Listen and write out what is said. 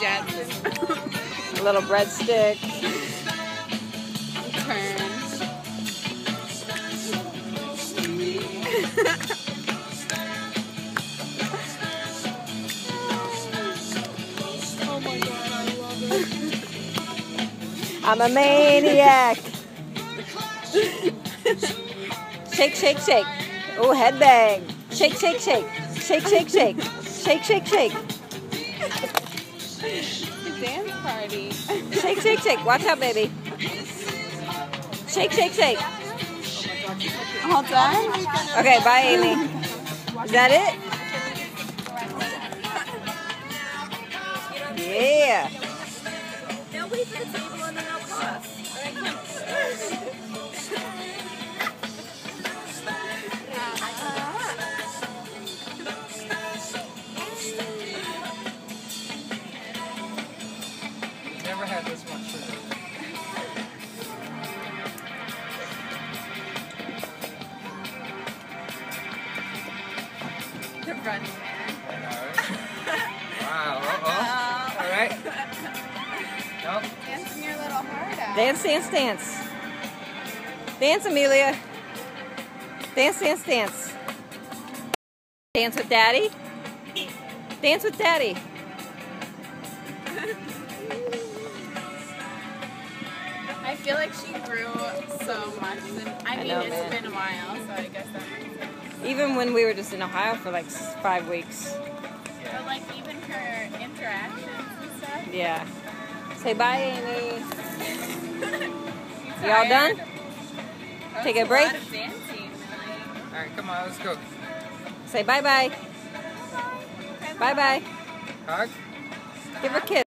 Jetson. A little breadstick. Turn. Oh my god, I love it. I'm a maniac. Shake, shake, shake. Oh, headbang. Shake, shake, shake. Shake, shake, shake. Shake, shake, shake. Dance party. Shake, shake, shake. Watch out, baby. Shake, shake, shake. All done? Okay, bye, Amy. Is that it? Yeah. Now wait for the table and then I'll pause. Never had this much sugar. The running man. I know, right? Wow, uh-oh. All right. Nope. Dancing your little heart out. Dance, dance, dance. Dance, Amelia. Dance, dance, dance. Dance with Daddy. Dance with Daddy. I feel like she grew so much. And I mean, know, it's man. been a while, so I guess that makes sense. Even when we were just in Ohio for like 5 weeks. But like even her interactions and stuff. Yeah. Say bye, Amy. You You all done? That Take was a break? lot of dancing, really. All right, come on, let's go. Say bye-bye. Bye-bye. Hug. Give her a kiss.